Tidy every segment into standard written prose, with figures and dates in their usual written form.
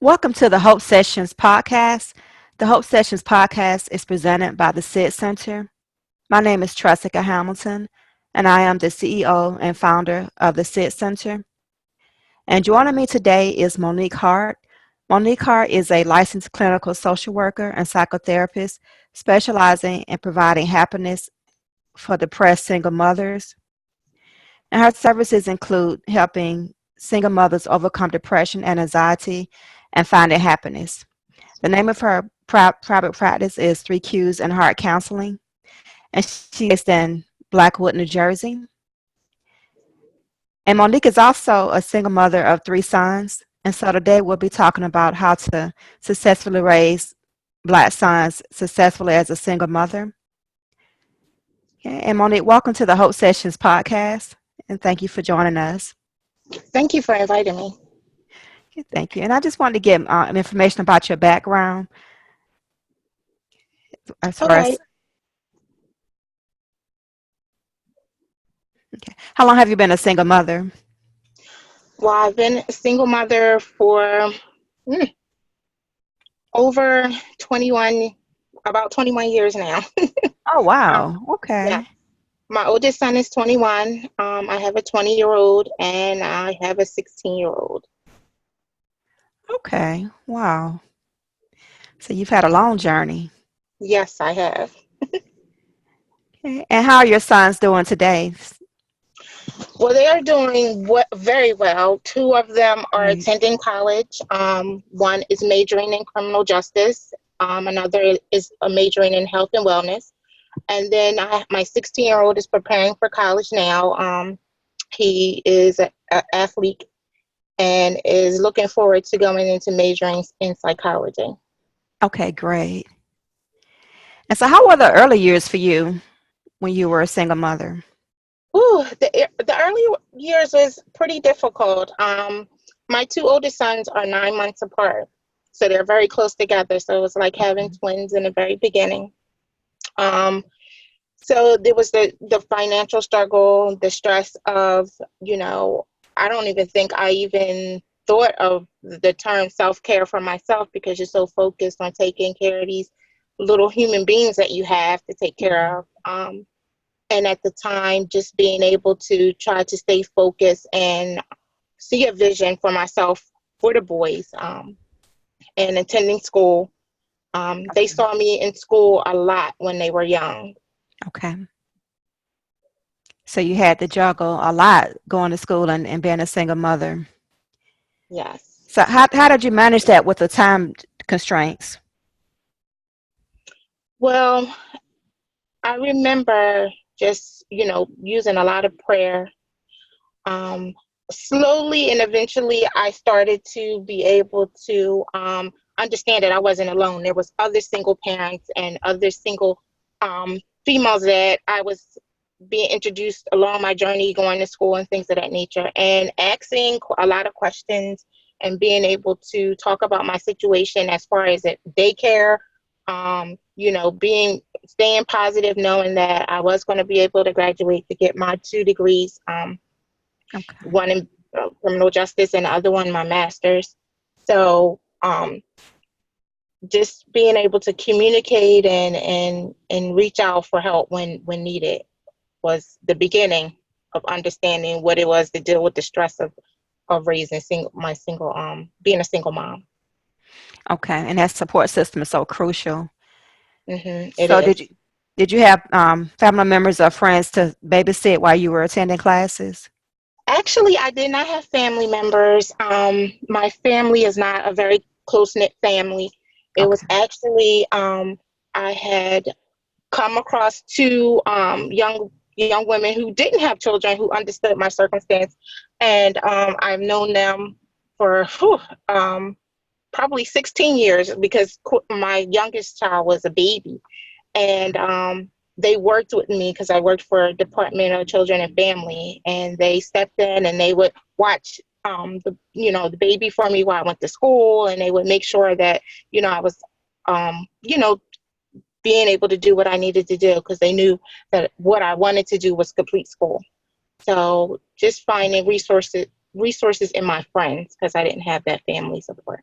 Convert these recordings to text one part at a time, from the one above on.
Welcome to the Hope Sessions podcast. The Hope Sessions podcast is presented by the SID Center. My name is Tressica Hamilton, and I am the CEO and founder of the SID Center. And joining me today is Monique Hart. Monique Hart is a licensed clinical social worker and psychotherapist specializing in providing happiness for depressed single mothers. And her services include helping single mothers overcome depression and anxiety and finding happiness. The name of her private practice is 3Qs and Hart Counseling, and she's based in Blackwood, New Jersey. And Monique is also a single mother of three sons, and so today we'll be talking about how to successfully raise Black sons successfully as a single mother. Okay, and Monique, welcome to the Hope Sessions podcast, and thank you for joining us. Thank you for inviting me. Okay, thank you. And I just wanted to get information about your background as All far as right. okay. How long have you been a single mother? Well, I've been a single mother for mm, over 21, about 21 years now. Oh, Um, wow. yeah. Okay. My oldest son is 21. I have a 20-year-old and I have a 16-year-old. Okay. Wow. So you've had a long journey. Yes, I have. Okay. And how are your sons doing today? Well, they are doing very well. Two of them are Great. attending college. One is majoring in criminal justice. Another is majoring in health and wellness. And then my 16-year-old is preparing for college now. He is an athlete and is looking forward to going into majoring in psychology. Okay, great. And so how were the early years for you when you were a single mother? Ooh, the early years was pretty difficult. My two oldest sons are 9 months apart, so they're very close together. So it was like having twins in the very beginning. Um, So there was the financial struggle, the stress of, I don't even think I even thought of the term self-care for myself because you're so focused on taking care of these little human beings that you have to take care of. And at the time, just being able to try to stay focused and see a vision for myself for the boys and attending school. They Okay. saw me in school a lot when they were young. Okay. So you had to juggle a lot going to school and being a single mother. Yes. So how did you manage that with the time constraints? Well, I remember just, using a lot of prayer. Um, Slowly and eventually, I started to be able to understand that I wasn't alone. There was other single parents and other single females that I was being introduced along my journey, going to school and things of that nature, and asking a lot of questions and being able to talk about my situation as far as at daycare. Being staying positive, knowing that I was going to be able to graduate to get my 2 degrees, Okay. one in criminal justice and the other one my master's. So just being able to communicate and reach out for help when needed was the beginning of understanding what it was to deal with the stress of raising being a single mom. Okay. And that support system is so crucial. It So is. did you have family members or friends to babysit while you were attending classes? Actually, I did not have family members. My family is not a very close knit family. It was Okay. actually I had come across two young women who didn't have children who understood my circumstance, and I've known them for probably 16 years because my youngest child was a baby, and they worked with me because I worked for Department of Children and Family, and they stepped in and they would watch the baby for me while I went to school, and they would make sure that I was um, you know being able to do what I needed to do because they knew that what I wanted to do was complete school. So just finding resources in my friends because I didn't have that family support.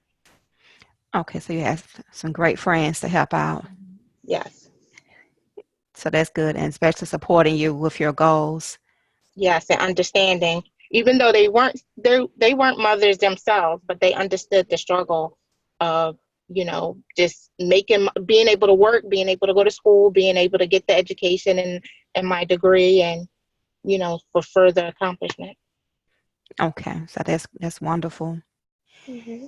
Okay, so you have some great friends to help out. Yes. So that's good, and especially supporting you with your goals. Yes, and understanding. Even though they weren't mothers themselves, but they understood the struggle of, just making being able to work, being able to go to school, being able to get the education and my degree and, for further accomplishment. Okay, so that's wonderful. Hmm.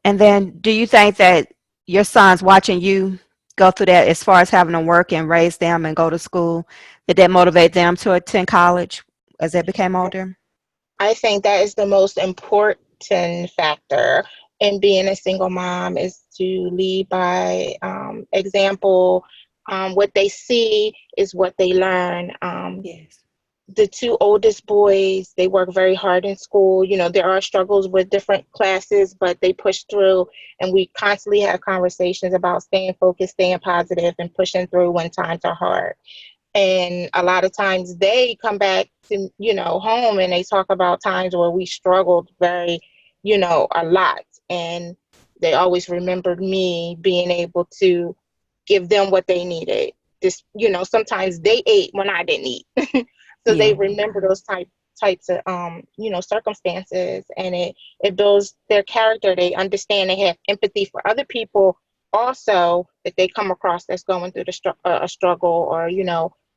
And then, do you think that your sons watching you go through that, as far as having to work and raise them and go to school, did that motivate them to attend college as they became older? I think that is the most important factor in being a single mom is to lead by example. What they see is what they learn. Yes. The two oldest boys, they work very hard in school. There are struggles with different classes, but they push through, and we constantly have conversations about staying focused, staying positive, and pushing through when times are hard. And a lot of times they come back to, home and they talk about times where we struggled very, a lot. And they always remembered me being able to give them what they needed. This, sometimes they ate when I didn't eat. So they Yeah. remember those types of circumstances, and it builds their character. They understand, they have empathy for other people also that they come across that's going through a struggle, or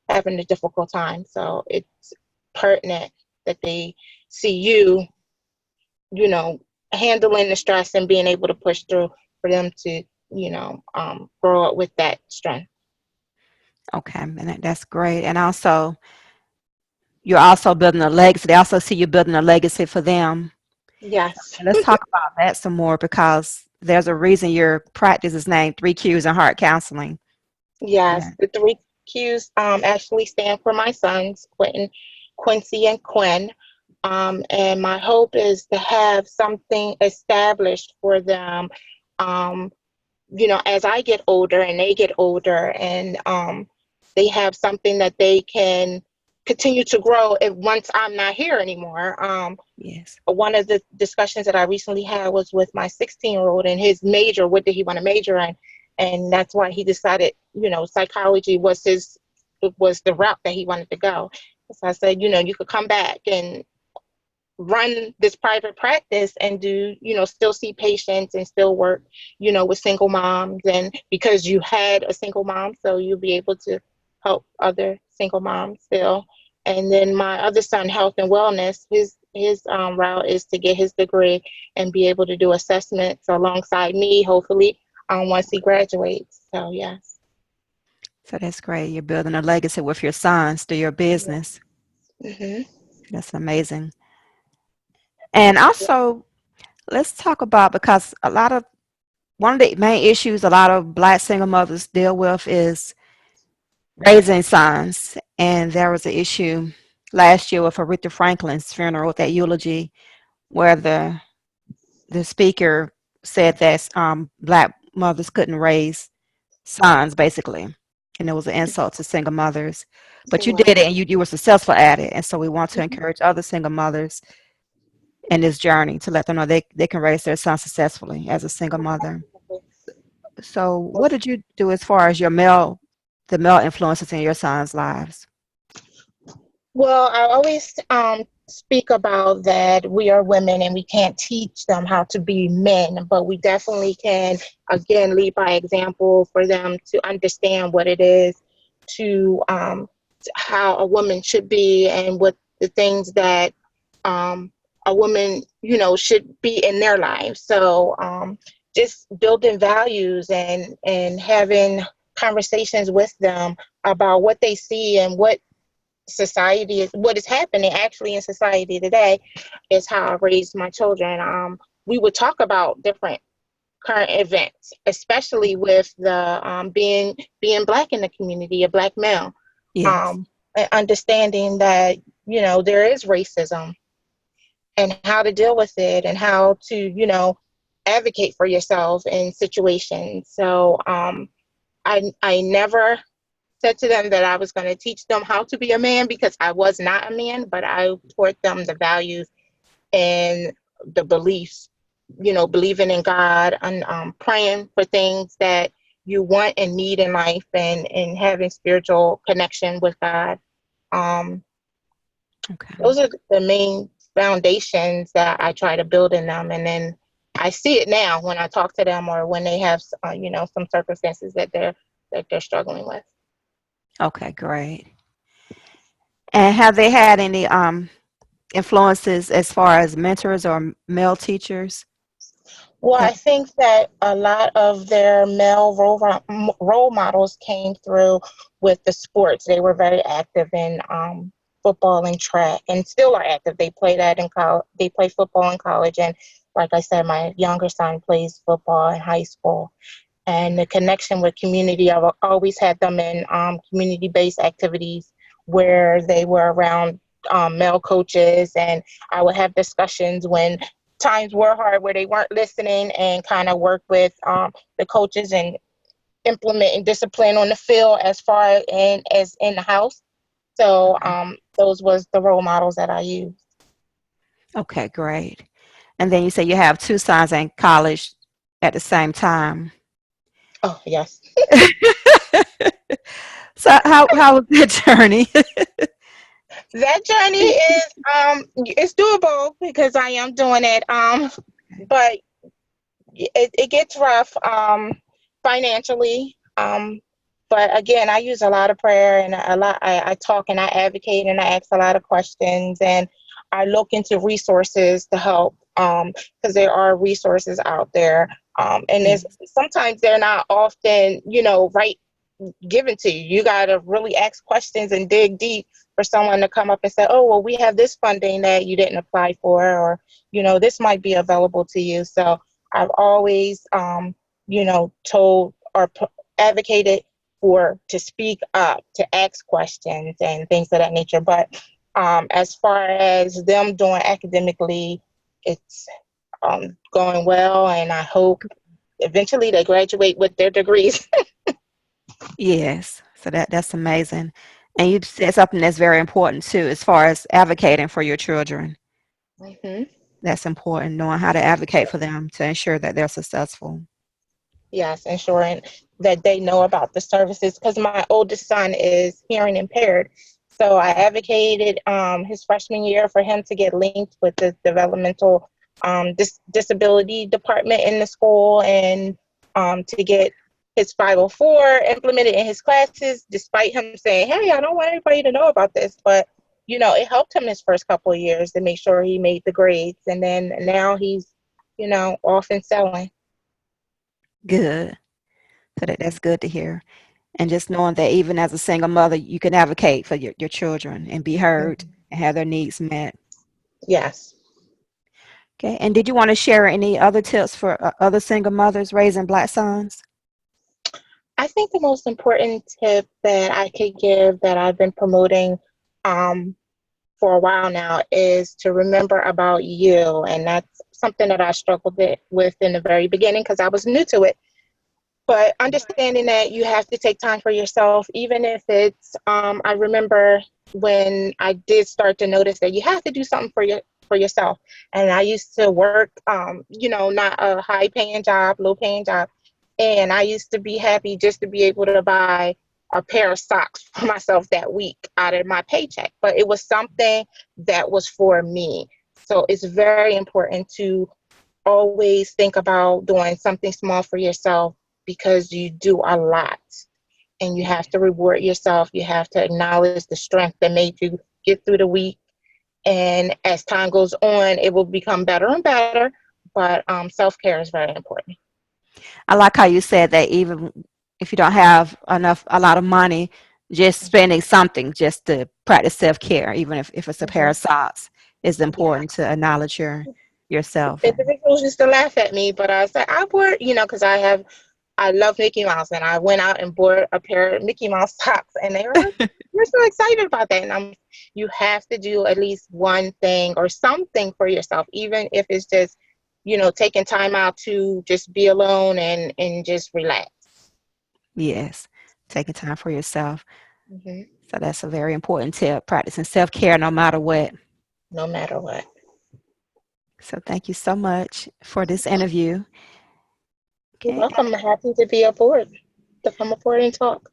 having a difficult time. So it's pertinent that they see you, you know handling the stress and being able to push through, for them to grow up with that strength. Okay, and that's great. And also, you're also building a legacy. They also see you building a legacy for them. Yes. And let's talk about that some more, because there's a reason your practice is named 3Qs in Hart Counseling. Yes, Yeah. the three Q's actually stand for my sons, Quentin, Quincy, and Quinn. And my hope is to have something established for them, um, as I get older and they get older, and they have something that they can continue to grow if once I'm not here anymore. Yes. One of the discussions that I recently had was with my 16-year-old and his major. What did he want to major in? And that's why he decided, psychology was the route that he wanted to go. So I said, you could come back and run this private practice and do, still see patients and still work, with single moms. And because you had a single mom, so you'll be able to help other single moms still. And then my other son, health and wellness, his route is to get his degree and be able to do assessments alongside me, hopefully, once he graduates. So yes. So that's great. You're building a legacy with your sons through your business. Hmm. That's amazing. And also, let's talk about, because one of the main issues a lot of Black single mothers deal with is raising sons. And there was an issue last year with Aretha Franklin's funeral, that eulogy, where the speaker said that Black mothers couldn't raise sons, basically. And it was an insult to single mothers. But It you did it, was. and you were successful at it. And so we want to Mhm. encourage other single mothers in this journey to let them know they can raise their son successfully as a single mother. So what did you do as far as the male influences in your son's lives? Well, I always speak about that we are women and we can't teach them how to be men, but we definitely can, again, lead by example for them to understand what it is to, how a woman should be, and what the things that um, a woman, should be in their lives. So just building values and having conversations with them about what they see and what is happening actually in society today, is how I raised my children. We would talk about different current events, especially with the being Black in the community, a Black male, Yes. and understanding that there is racism, and how to deal with it, and how to advocate for yourself in situations. So I never said to them that I was going to teach them how to be a man, because I was not a man, but I taught them the values and the beliefs believing in God and praying for things that you want and need in life, and having spiritual connection with God. Um, Okay. those are the main foundations that I try to build in them. And then I see it now when I talk to them, or when they have, some circumstances that they're struggling with. Okay, great. And have they had any influences as far as mentors or male teachers? Well, I That think that a lot of their male role models came through with the sports. They were very active in football and track, and still are active. They play that in college. They play football in college, and like I said, my younger son plays football in high school. And the connection with community, I've always had them in community-based activities where they were around male coaches, and I would have discussions when times were hard where they weren't listening, and kind of work with the coaches and implementing discipline on the field as far and as in the house. So okay. those was the role models that I used. Okay, great. And then you say you have two sons in college at the same time. Oh yes. So how was that journey? That journey is it's doable because I am doing it. But it gets rough financially. But again, I use a lot of prayer, and I talk and I advocate and I ask a lot of questions, and I look into resources to help, because there are resources out there. And there's Yes. sometimes they're not often, right, given to you. You got to really ask questions and dig deep for someone to come up and say, oh, well, we have this funding that you didn't apply for, or, this might be available to you. So I've always, told or advocated for to speak up, to ask questions and things of that nature. But as far as them doing academically, it's going well, and I hope eventually they graduate with their degrees. Yes. So that's amazing. And you said something that's very important too, as far as advocating for your children. hmm That's important, knowing how to advocate for them to ensure that they're successful. Yes, ensuring that they know about the services, because my oldest son is hearing impaired. So I advocated his freshman year for him to get linked with the developmental disability department in the school, and to get his 504 implemented in his classes, despite him saying, hey, I don't want everybody to know about this. But, it helped him his first couple of years to make sure he made the grades. And then now he's, off and selling. Good. So that's good to hear. And just knowing that even as a single mother, you can advocate for your children and be heard Mhm. and have their needs met. Yes. Okay. And did you want to share any other tips for other single mothers raising Black sons? I think the most important tip that I could give, that I've been promoting um, for a while now, is to remember about you. And that's something that I struggled with in the very beginning because I was new to it. But understanding that you have to take time for yourself, even if it's, I remember when I did start to notice that you have to do something for yourself. And I used to work, not a high paying job, low paying job. And I used to be happy just to be able to buy a pair of socks for myself that week out of my paycheck. But it was something that was for me. So it's very important to always think about doing something small for yourself, because you do a lot, and you have to reward yourself. You have to acknowledge the strength that made you get through the week. And as time goes on, it will become better and better. But self-care is very important. I like how you said that even if you don't have a lot of money, just spending something just to practice self-care, even if it's a pair hmm of socks, is Yeah. important to acknowledge yourself. And Individuals used to laugh at me, but I was like, I bought, because I love Mickey Mouse, and I went out and bought a pair of Mickey Mouse socks, and they were like, "You're so excited about that." And you have to do at least one thing or something for yourself, even if it's just, taking time out to just be alone and just relax. yes, taking time for yourself. hmm So that's a very important tip, practicing self-care no matter what. No matter what. So thank you so much for this interview. You're Okay, welcome. I'm happy to be aboard, to come aboard and talk.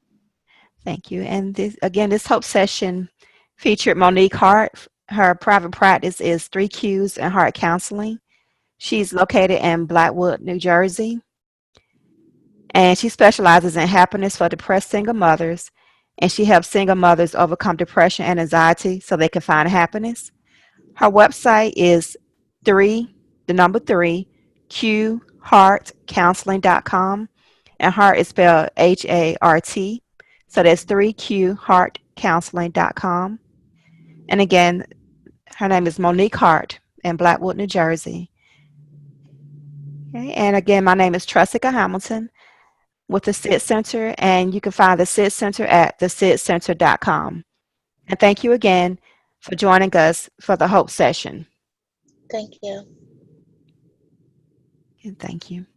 thank you. And this, again, this Hope session featured Monique Hart. Her private practice is 3Qs and Hart Counseling. She's located in Blackwood, New Jersey, and she specializes in happiness for depressed single mothers. And she helps single mothers overcome depression and anxiety so they can find happiness. Her website is three, the number three, QHeartCounseling.com. And Hart is spelled Hart. So that's 3QHeartCounseling.com. And again, her name is Monique Hart in Blackwood, New Jersey. Okay. And again, my name is Tressica Hamilton with the SID Center, and you can find the SID Center at thesidcenter.com. And thank you again for joining us for the Hope session. Thank you. And thank you.